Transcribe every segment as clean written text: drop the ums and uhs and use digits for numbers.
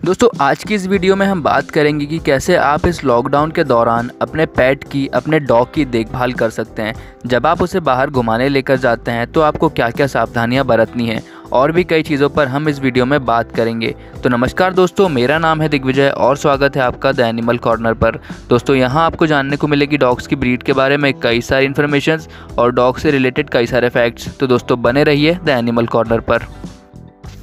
दोस्तों आज की इस वीडियो में हम बात करेंगे कि कैसे आप इस लॉकडाउन के दौरान अपने पेट की अपने डॉग की देखभाल कर सकते हैं। जब आप उसे बाहर घुमाने लेकर जाते हैं तो आपको क्या क्या सावधानियां बरतनी हैं और भी कई चीज़ों पर हम इस वीडियो में बात करेंगे। तो नमस्कार दोस्तों, मेरा नाम है दिग्विजय और स्वागत है आपका द एनिमल कॉर्नर पर। दोस्तों यहाँ आपको जानने को मिलेगी डॉग्स की ब्रीड के बारे में कई सारी इन्फॉर्मेशन और डॉग से रिलेटेड कई सारे फैक्ट्स। तो दोस्तों बने रहिए द एनिमल कॉर्नर पर।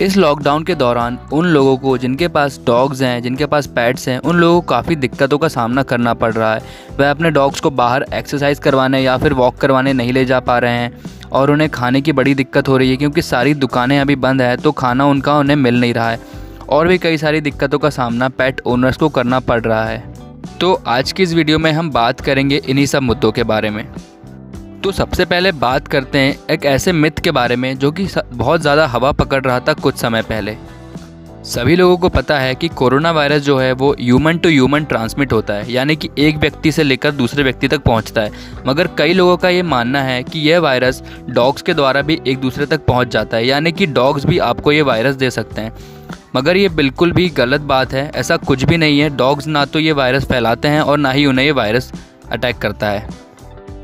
इस लॉकडाउन के दौरान उन लोगों को जिनके पास डॉग्स हैं, जिनके पास पेट्स हैं, उन लोगों को काफ़ी दिक्कतों का सामना करना पड़ रहा है। वह अपने डॉग्स को बाहर एक्सरसाइज करवाने या फिर वॉक करवाने नहीं ले जा पा रहे हैं और उन्हें खाने की बड़ी दिक्कत हो रही है क्योंकि सारी दुकानें अभी बंद है तो खाना उनका उन्हें मिल नहीं रहा है। और भी कई सारी दिक्कतों का सामना पेट ओनर्स को करना पड़ रहा है। तो आज की इस वीडियो में हम बात करेंगे इन्हीं सब मुद्दों के बारे में। तो सबसे पहले बात करते हैं एक ऐसे मिथ के बारे में जो कि बहुत ज़्यादा हवा पकड़ रहा था कुछ समय पहले। सभी लोगों को पता है कि कोरोना वायरस जो है वो ह्यूमन टू ह्यूमन ट्रांसमिट होता है, यानी कि एक व्यक्ति से लेकर दूसरे व्यक्ति तक पहुंचता है। मगर कई लोगों का ये मानना है कि यह वायरस डॉग्स के द्वारा भी एक दूसरे तक पहुंच जाता है, यानी कि डॉग्स भी आपको ये वायरस दे सकते हैं। मगर ये बिल्कुल भी गलत बात है, ऐसा कुछ भी नहीं है। डॉग्स ना तो ये वायरस फैलाते हैं और ना ही उन्हें ये वायरस अटैक करता है।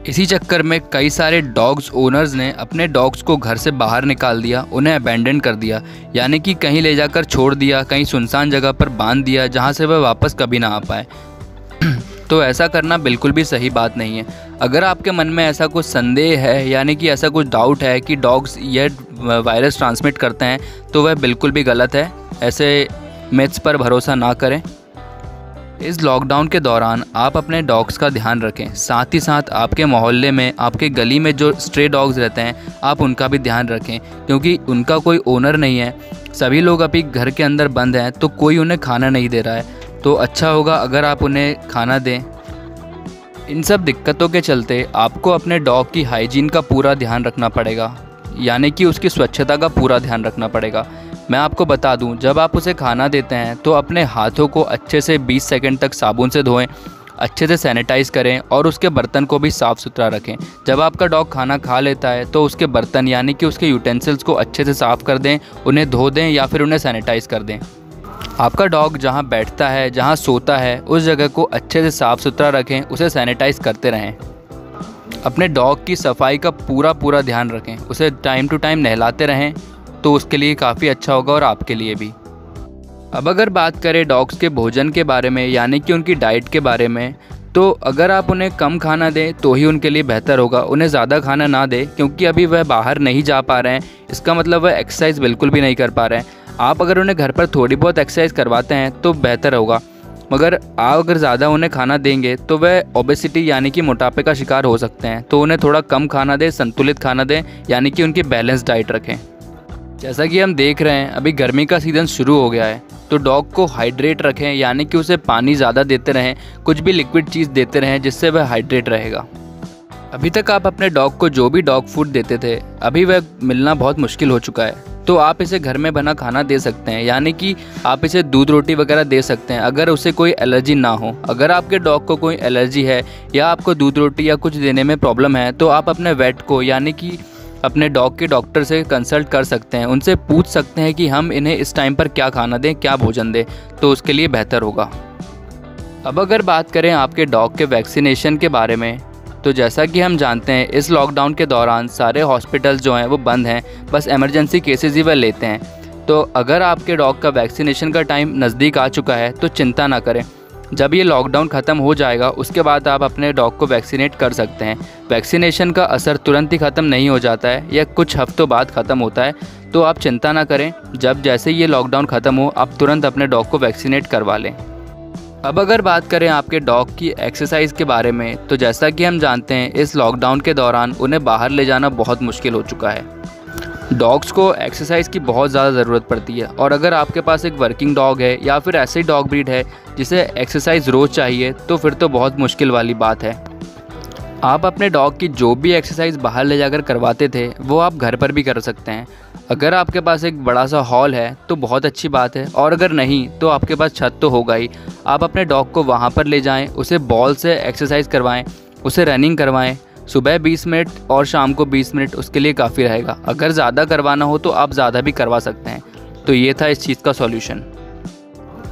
इसी चक्कर में कई सारे डॉग्स ओनर्स ने अपने डॉग्स को घर से बाहर निकाल दिया, उन्हें अबैंडन कर दिया, यानी कि कहीं ले जाकर छोड़ दिया, कहीं सुनसान जगह पर बांध दिया जहां से वह वापस कभी ना आ पाए। तो ऐसा करना बिल्कुल भी सही बात नहीं है। अगर आपके मन में ऐसा कुछ संदेह है, यानी कि ऐसा कुछ डाउट है कि डॉग्स यह वायरस ट्रांसमिट करते हैं, तो वह बिल्कुल भी गलत है। ऐसे मिथ्स पर भरोसा ना करें। इस लॉकडाउन के दौरान आप अपने डॉग्स का ध्यान रखें, साथ ही साथ आपके मोहल्ले में, आपके गली में जो स्ट्रे डॉग्स रहते हैं आप उनका भी ध्यान रखें, क्योंकि उनका कोई ओनर नहीं है। सभी लोग अभी घर के अंदर बंद हैं तो कोई उन्हें खाना नहीं दे रहा है। तो अच्छा होगा अगर आप उन्हें खाना दें। इन सब दिक्कतों के चलते आपको अपने डॉग की हाइजीन का पूरा ध्यान रखना पड़ेगा, यानी कि उसकी स्वच्छता का पूरा ध्यान रखना पड़ेगा। मैं आपको बता दूं, जब आप उसे खाना देते हैं तो अपने हाथों को अच्छे से 20 सेकंड तक साबुन से धोएं, अच्छे से सैनिटाइज़ करें और उसके बर्तन को भी साफ़ सुथरा रखें। जब आपका डॉग खाना खा लेता है तो उसके बर्तन यानी कि उसके यूटेंसिल्स को अच्छे से साफ़ कर दें, उन्हें धो दें या फिर उन्हें सैनिटाइज़ कर दें। आपका डॉग जहाँ बैठता है, जहाँ सोता है, उस जगह को अच्छे से साफ़ सुथरा रखें, उसे सैनिटाइज़ करते रहें। अपने डॉग की सफाई का पूरा ध्यान रखें, उसे टाइम टू टाइम नहलाते रहें, तो उसके लिए काफ़ी अच्छा होगा और आपके लिए भी। अब अगर बात करें डॉग्स के भोजन के बारे में, यानी कि उनकी डाइट के बारे में, तो अगर आप उन्हें कम खाना दें तो ही उनके लिए बेहतर होगा। उन्हें ज़्यादा खाना ना दें, क्योंकि अभी वह बाहर नहीं जा पा रहे हैं, इसका मतलब वह एक्सरसाइज बिल्कुल भी नहीं कर पा रहे हैं। आप अगर उन्हें घर पर थोड़ी बहुत एक्सरसाइज करवाते हैं तो बेहतर होगा। मगर आप अगर ज़्यादा उन्हें खाना देंगे तो वह ओबेसिटी यानी कि मोटापे का शिकार हो सकते हैं। तो उन्हें थोड़ा कम खाना दें, संतुलित खाना दें, यानी कि उनकी बैलेंस डाइट रखें। जैसा कि हम देख रहे हैं अभी गर्मी का सीज़न शुरू हो गया है, तो डॉग को हाइड्रेट रखें, यानी कि उसे पानी ज़्यादा देते रहें, कुछ भी लिक्विड चीज़ देते रहें जिससे वह हाइड्रेट रहेगा। अभी तक आप अपने डॉग को जो भी डॉग फूड देते थे, अभी वह मिलना बहुत मुश्किल हो चुका है। तो आप इसे घर में बना खाना दे सकते हैं, यानी कि आप इसे दूध रोटी वगैरह दे सकते हैं अगर उसे कोई एलर्जी ना हो। अगर आपके डॉग को कोई एलर्जी है या आपको दूध रोटी या कुछ देने में प्रॉब्लम है तो आप अपने वेट को, यानी कि अपने डॉग के डॉक्टर से कंसल्ट कर सकते हैं, उनसे पूछ सकते हैं कि हम इन्हें इस टाइम पर क्या खाना दें, क्या भोजन दें, तो उसके लिए बेहतर होगा। अब अगर बात करें आपके डॉग के वैक्सीनेशन के बारे में, तो जैसा कि हम जानते हैं इस लॉकडाउन के दौरान सारे हॉस्पिटल्स जो हैं वो बंद हैं, बस इमरजेंसी केसेस ही वह लेते हैं। तो अगर आपके डॉग का वैक्सीनेशन का टाइम नज़दीक आ चुका है तो चिंता ना करें। जब ये लॉकडाउन ख़त्म हो जाएगा उसके बाद आप अपने डॉग को वैक्सीनेट कर सकते हैं। वैक्सीनेशन का असर तुरंत ही ख़त्म नहीं हो जाता है, यह कुछ हफ्तों बाद ख़त्म होता है। तो आप चिंता ना करें, जब जैसे ये लॉकडाउन ख़त्म हो आप तुरंत अपने डॉग को वैक्सीनेट करवा लें। अब अगर बात करें आपके डॉग की एक्सरसाइज के बारे में, तो जैसा कि हम जानते हैं इस लॉकडाउन के दौरान उन्हें बाहर ले जाना बहुत मुश्किल हो चुका है। डॉग्स को एक्सरसाइज की बहुत ज़्यादा ज़रूरत पड़ती है, और अगर आपके पास एक वर्किंग डॉग है या फिर ऐसे ही डॉग ब्रीड है जिसे एक्सरसाइज रोज़ चाहिए, तो फिर तो बहुत मुश्किल वाली बात है। आप अपने डॉग की जो भी एक्सरसाइज बाहर ले जाकर करवाते थे वो आप घर पर भी कर सकते हैं। अगर आपके पास एक बड़ा सा हॉल है तो बहुत अच्छी बात है, और अगर नहीं तो आपके पास छत तो होगा ही। आप अपने डॉग को वहाँ पर ले जाएं, उसे बॉल से एक्सरसाइज करवाएं, उसे रनिंग करवाएं। सुबह 20 मिनट और शाम को 20 मिनट उसके लिए काफ़ी रहेगा। अगर ज़्यादा करवाना हो तो आप ज़्यादा भी करवा सकते हैं। तो ये था इस चीज़ का सॉल्यूशन।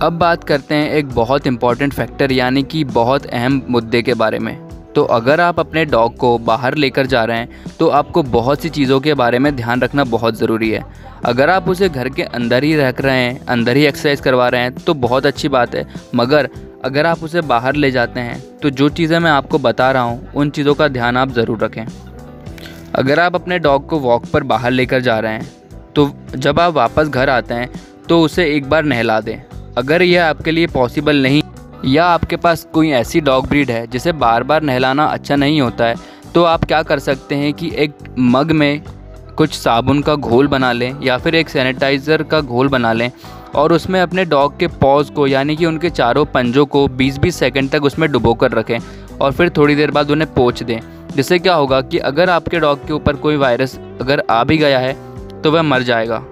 अब बात करते हैं एक बहुत इम्पॉर्टेंट फैक्टर यानी कि बहुत अहम मुद्दे के बारे में। तो अगर आप अपने डॉग को बाहर लेकर जा रहे हैं तो आपको बहुत सी चीज़ों के बारे में ध्यान रखना बहुत ज़रूरी है। अगर आप उसे घर के अंदर ही रख रहे हैं, अंदर ही एक्सरसाइज करवा रहे हैं तो बहुत अच्छी बात है, मगर अगर आप उसे बाहर ले जाते हैं तो जो चीज़ें मैं आपको बता रहा हूँ उन चीज़ों का ध्यान आप ज़रूर रखें। अगर आप अपने डॉग को वॉक पर बाहर लेकर जा रहे हैं तो जब आप वापस घर आते हैं तो उसे एक बार नहला दें। अगर यह आपके लिए पॉसिबल नहीं या आपके पास कोई ऐसी डॉग ब्रीड है जिसे बार बार नहलाना अच्छा नहीं होता है तो आप क्या कर सकते हैं कि एक मग में कुछ साबुन का घोल बना लें या फिर एक सैनिटाइज़र का घोल बना लें और उसमें अपने डॉग के पॉज़ को यानी कि उनके चारों पंजों को 20-20 सेकंड तक उसमें डुबो कर रखें और फिर थोड़ी देर बाद उन्हें पोंछ दें। जिससे क्या होगा कि अगर आपके डॉग के ऊपर कोई वायरस अगर आ भी गया है तो वह मर जाएगा।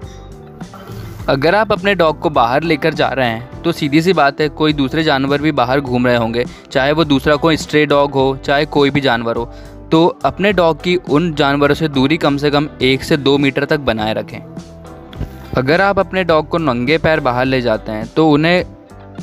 अगर आप अपने डॉग को बाहर लेकर जा रहे हैं तो सीधी सी बात है, कोई दूसरे जानवर भी बाहर घूम रहे होंगे, चाहे वो दूसरा कोई स्ट्रे डॉग हो चाहे कोई भी जानवर हो, तो अपने डॉग की उन जानवरों से दूरी कम से कम 1 से 2 मीटर तक बनाए रखें। अगर आप अपने डॉग को नंगे पैर बाहर ले जाते हैं तो उन्हें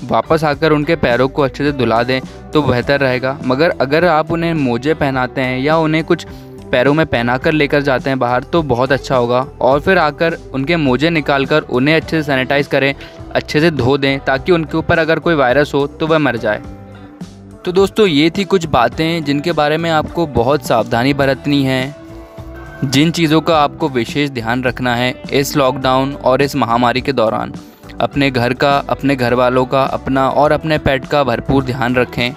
वापस आकर उनके पैरों को अच्छे से धुला दें तो बेहतर रहेगा। मगर अगर आप उन्हें मोजे पहनाते हैं या उन्हें कुछ पैरों में पहना कर लेकर जाते हैं बाहर तो बहुत अच्छा होगा। और फिर आकर उनके मोजे निकाल कर उन्हें अच्छे से सैनिटाइज़ करें, अच्छे से धो दें ताकि उनके ऊपर अगर कोई वायरस हो तो वह मर जाए। तो दोस्तों ये थी कुछ बातें जिनके बारे में आपको बहुत सावधानी बरतनी है, जिन चीज़ों का आपको विशेष ध्यान रखना है इस लॉकडाउन और इस महामारी के दौरान। अपने घर का, अपने घर वालों का, अपना और अपने पेट का भरपूर ध्यान रखें।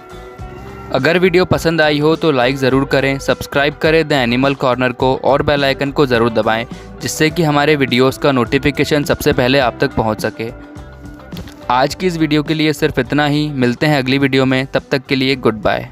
अगर वीडियो पसंद आई हो तो लाइक ज़रूर करें, सब्सक्राइब करें द एनिमल कॉर्नर को और बेल आइकन को ज़रूर दबाएं जिससे कि हमारे वीडियोस का नोटिफिकेशन सबसे पहले आप तक पहुंच सके। आज की इस वीडियो के लिए सिर्फ इतना ही। मिलते हैं अगली वीडियो में, तब तक के लिए गुड बाय।